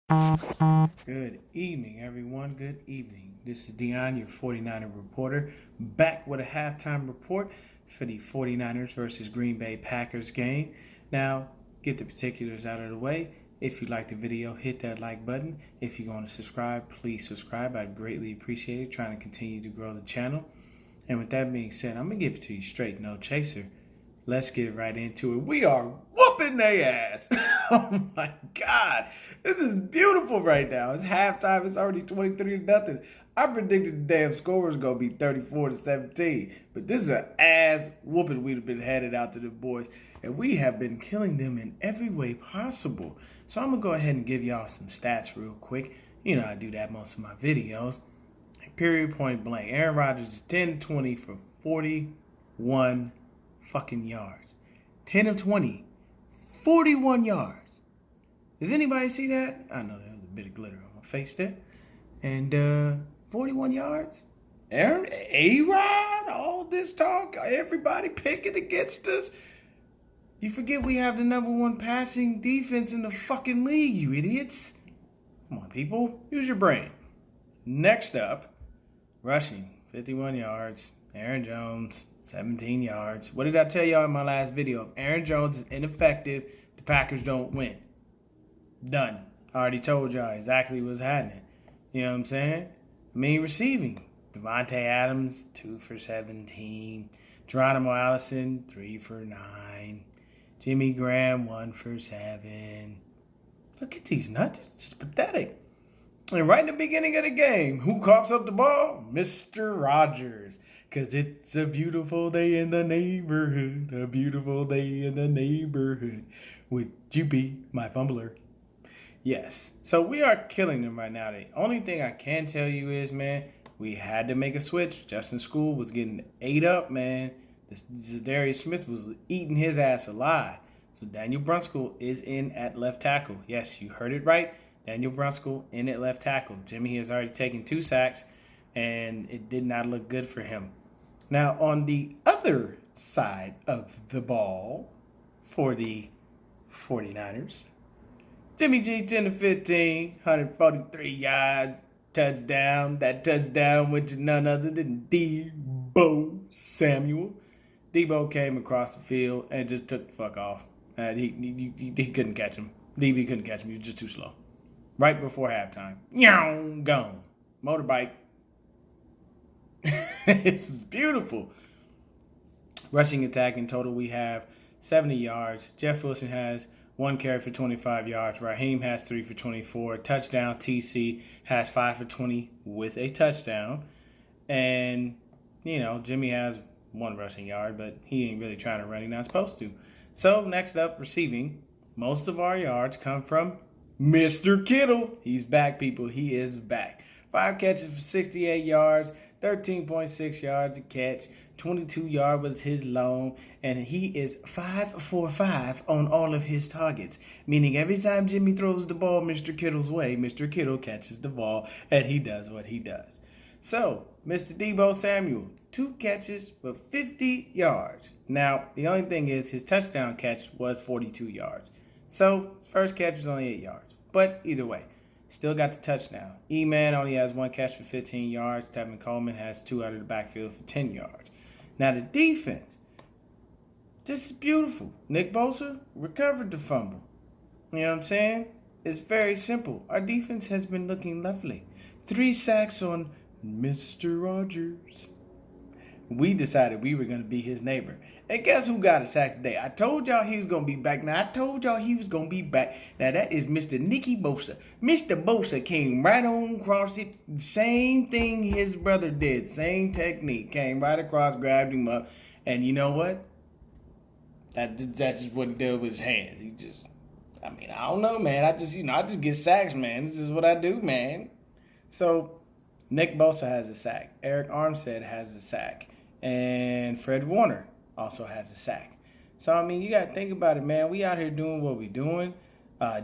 Good evening, everyone. Good evening. This is Dion, your 49er reporter, back with a halftime report for the 49ers versus Green Bay Packers game. Now, get the particulars out of the way. If you like the video, hit that like button. If you're going to subscribe, please subscribe. I'd greatly appreciate it, trying to continue to grow the channel. And with that being said, I'm going to give it to you straight, no chaser. Let's get right into it. We are whooping their ass. Oh my God. This is beautiful right now. It's halftime. It's already 23-0. I predicted the damn score was going to be 34-17. But this is an ass whooping we'd have been handed out to the boys. And we have been killing them in every way possible. So I'm going to go ahead and give y'all some stats real quick. You know I do that most of my videos. Period, point blank. Aaron Rodgers is 10-20 for 41 fucking yards. 10 of 20. 41 yards. Does anybody see that? I know there was a bit of glitter on my face there. And 41 yards? Aaron, A-Rod, all this talk, everybody picking against us. You forget we have the #1 passing defense in the fucking league, you idiots. Come on, people. Use your brain. Next up, rushing, 51 yards. Aaron Jones, 17 yards. What did I tell y'all in my last video? If Aaron Jones is ineffective, the Packers don't win. Done. I already told y'all exactly what's happening. You know what I'm saying? Receiving. Devontae Adams, 2 for 17. Geronimo Allison, 3 for 9. Jimmy Graham, 1 for 7. Look at these nuts. It's pathetic. And right in the beginning of the game, who coughs up the ball? Mr. Rogers. Because it's a beautiful day in the neighborhood. A beautiful day in the neighborhood. Would you be my fumbler? Yes. So we are killing them right now. The only thing I can tell you is, man, we had to make a switch. Justin School was getting ate up, man. Darius Smith was eating his ass alive. So Daniel Brunskill is in at left tackle. Yes, you heard it right. Daniel Brunskill in at left tackle. Jimmy has already taken 2 sacks, and it did not look good for him. Now, on the other side of the ball for the 49ers, Jimmy G, 10 of 15, 143 yards, touchdown. That touchdown went to none other than Deebo Samuel. Deebo came across the field and just took the fuck off. He couldn't catch him. DB couldn't catch him. He was just too slow. Right before halftime. Gone. Motorbike. It's beautiful. Rushing attack in total, we have 70 yards. Jeff Wilson has 1 carry for 25 yards. Raheem has 3 for 24. Touchdown. TC has 5 for 20 with a touchdown. And, Jimmy has 1 rushing yard, but he ain't really trying to run. He's not supposed to. So, next up, receiving. Most of our yards come from Mr. Kittle. He's back, people. He is back. 5 catches for 68 yards, 13.6 yards a catch. 22-yard was his long, and he is 5 for 5 on all of his targets. Meaning every time Jimmy throws the ball Mr. Kittle's way, Mr. Kittle catches the ball, and he does what he does. So, Mr. Deebo Samuel, 2 catches for 50 yards. Now, the only thing is his touchdown catch was 42 yards. So, his first catch was only 8 yards. But either way, still got the touchdown. E-Man only has 1 catch for 15 yards. Tevin Coleman has 2 out of the backfield for 10 yards. Now, the defense, this is beautiful. Nick Bosa recovered the fumble. You know what I'm saying? It's very simple. Our defense has been looking lovely. 3 sacks on Mr. Rogers. We decided we were going to be his neighbor. And guess who got a sack today? I told y'all he was going to be back. Now, I told y'all he was going to be back. Now, that is Mr. Nicky Bosa. Mr. Bosa came right on across it. Same thing his brother did. Same technique. Came right across, grabbed him up. And you know what? That's just what he did with his hands. He just, I don't know, man. I just get sacks, man. This is what I do, man. So, Nick Bosa has a sack. Eric Armstead has a sack. And Fred Warner also has a sack. So, you got to think about it, man. We out here doing what we doing.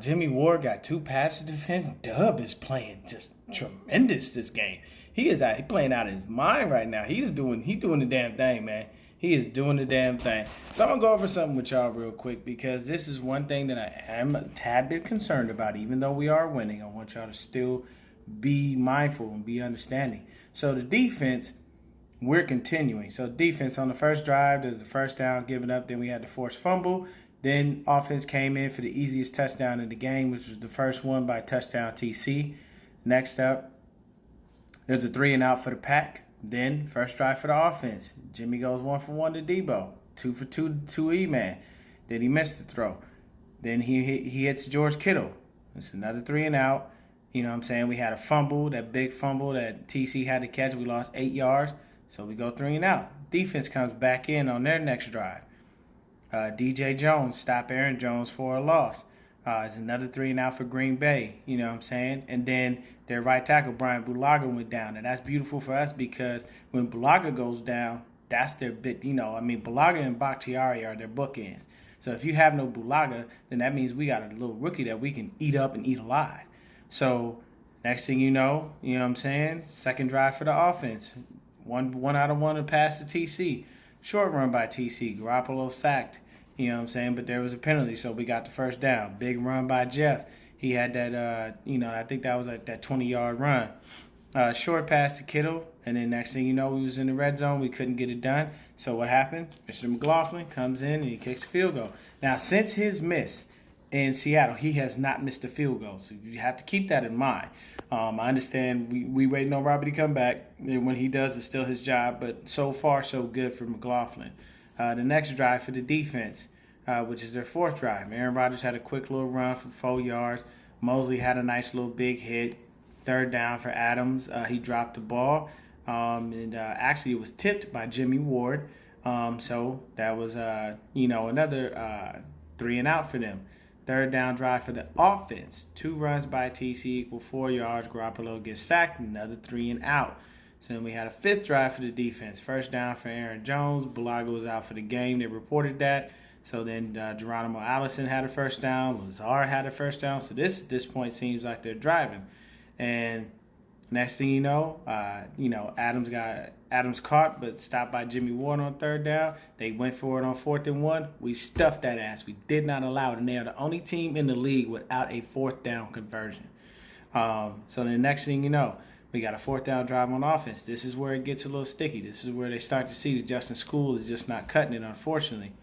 Jimmy Ward got 2 pass defense. Dub is playing just tremendous this game. He playing out of his mind right now. He's doing the damn thing, man. He is doing the damn thing. So I'm going to go over something with y'all real quick because this is one thing that I am a tad bit concerned about. Even though we are winning, I want y'all to still be mindful and be understanding. So the defense, we're continuing. So defense on the first drive, there's the first down given up. Then we had the forced fumble. Then offense came in for the easiest touchdown in the game, which was the first one by touchdown TC. Next up, there's a 3 and out for the Pack. Then first drive for the offense. Jimmy goes 1 for 1 to Debo, 2 for 2 to E-Man. Then he missed the throw. Then he hits George Kittle. It's another 3 and out. You know what I'm saying? We had a fumble, that big fumble that TC had to catch. We lost 8 yards, so we go 3 and out. Defense comes back in on their next drive. DJ Jones stopped Aaron Jones for a loss. It's another 3 and out for Green Bay, you know what I'm saying? And then their right tackle, Brian Bulaga, went down. And that's beautiful for us because when Bulaga goes down, that's their bit, Bulaga and Bakhtiari are their bookends. So if you have no Bulaga, then that means we got a little rookie that we can eat up and eat alive. So next thing you know what I'm saying? Second drive for the offense. One out of one to pass to TC. Short run by TC. Garoppolo sacked. You know what I'm saying? But there was a penalty, so we got the first down. Big run by Jeff. He had that, I think that was that 20-yard run. Short pass to Kittle, and then next thing you know, we was in the red zone. We couldn't get it done. So what happened? Mr. McLaughlin comes in and he kicks a field goal. Now, since his miss in Seattle, he has not missed a field goal. So you have to keep that in mind. I understand we waiting on Robbie to come back. And when he does, it's still his job. But so far, so good for McLaughlin. The next drive for the defense, which is their fourth drive. Aaron Rodgers had a quick little run for 4 yards. Mosley had a nice little big hit. Third down for Adams. He dropped the ball. Actually, it was tipped by Jimmy Ward. So that was, another 3 and out for them. Third down drive for the offense. 2 runs by TC equal 4 yards. Garoppolo gets sacked. Another 3 and out. So then we had a fifth drive for the defense. First down for Aaron Jones. Bulaga was out for the game. They reported that. So then Geronimo Allison had a first down. Lazard had a first down. So this at this point seems like they're driving. And next thing you know, Adams caught but stopped by Jimmy Ward on third down. They went for it on 4th and 1. We stuffed that ass. We did not allow it. And they are the only team in the league without a 4th down conversion. So the next thing you know, we got a 4th down drive on offense. This is where it gets a little sticky. This is where they start to see that Justin School is just not cutting it, unfortunately.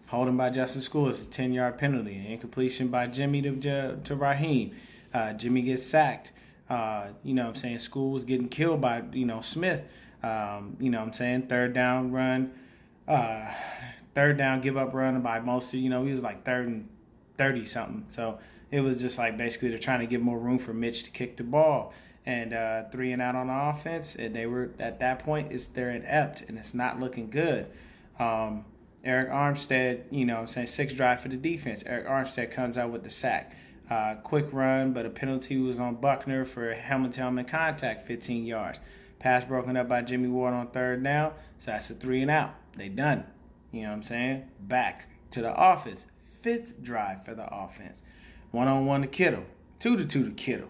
Holding by Justin School is a 10-yard penalty. An incompletion by Jimmy to Raheem. Jimmy gets sacked. School was getting killed by, Smith. Third down run. Third down give up run by Mostert. He was like 3rd and 30-something. So it was just like basically they're trying to give more room for Mitch to kick the ball. And 3 and out on the offense. And they were, at that point, they're inept and it's not looking good. Eric Armstead, 6 drive for the defense. Eric Armstead comes out with the sack. Quick run, but a penalty was on Buckner for helmet-to-helmet contact, 15 yards. Pass broken up by Jimmy Ward on third down, so that's a 3 and out. They done. Back to the offense. 5th drive for the offense. 1-on-1 to Kittle. 2-2 to Kittle.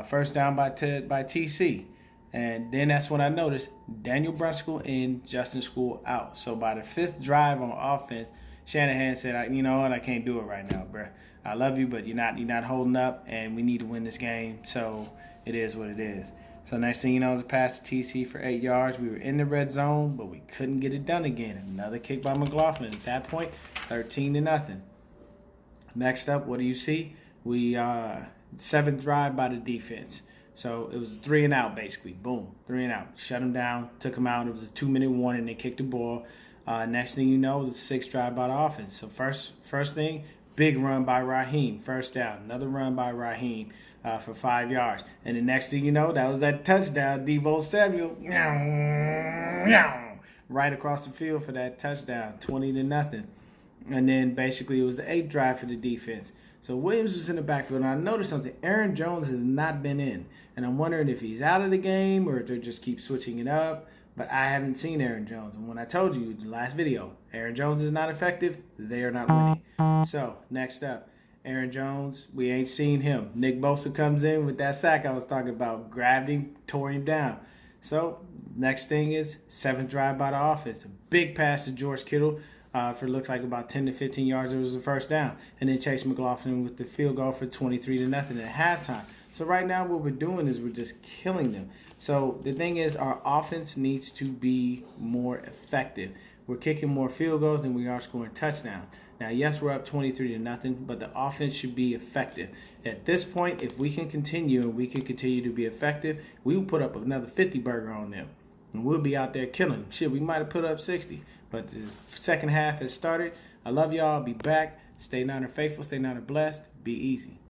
First down by TC. And then that's when I noticed Daniel Brunskill in, Justin School out. So by the 5th drive on offense, Shanahan said, you know what, I can't do it right now, bro. I love you, but you're not holding up, and we need to win this game. So it is what it is. So next thing you know, it was a pass to TC for 8 yards. We were in the red zone, but we couldn't get it done again. Another kick by McLaughlin. At that point, 13-0. Next up, what do you see? We 7th drive by the defense. So it was 3 and out, basically. Boom, 3 and out. Shut them down, took them out. It was a 2-minute warning. They kicked the ball. Next thing you know, it was a 6th drive by the offense. So first thing, big run by Raheem. First down. Another run by Raheem for 5 yards. And the next thing you know, that was that touchdown. Deebo Samuel. Right across the field for that touchdown. 20-0. And then basically it was the 8th drive for the defense. So Williams was in the backfield, and I noticed something. Aaron Jones has not been in, and I'm wondering if he's out of the game or if they just keep switching it up. But I haven't seen Aaron Jones, and when I told you in the last video, Aaron Jones is not effective, they are not winning. So next up, Aaron Jones, we ain't seen him. Nick Bosa comes in with that sack I was talking about, grabbed him, tore him down. So next thing is 7th drive by the offense. A big pass to George Kittle for looks like about 10 to 15 yards. It was a first down. And then Chase McLaughlin with the field goal for 23-0 at halftime. So right now what we're doing is we're just killing them. So the thing is our offense needs to be more effective. We're kicking more field goals than we are scoring touchdowns. Now, yes, we're up 23-0, but the offense should be effective. At this point, if we can continue and we can continue to be effective, we will put up another 50 burger on them. And we'll be out there killing them. Shit, we might have put up 60. But the second half has started. I love y'all. I'll be back. Stay Niner faithful. Stay Niner blessed. Be easy.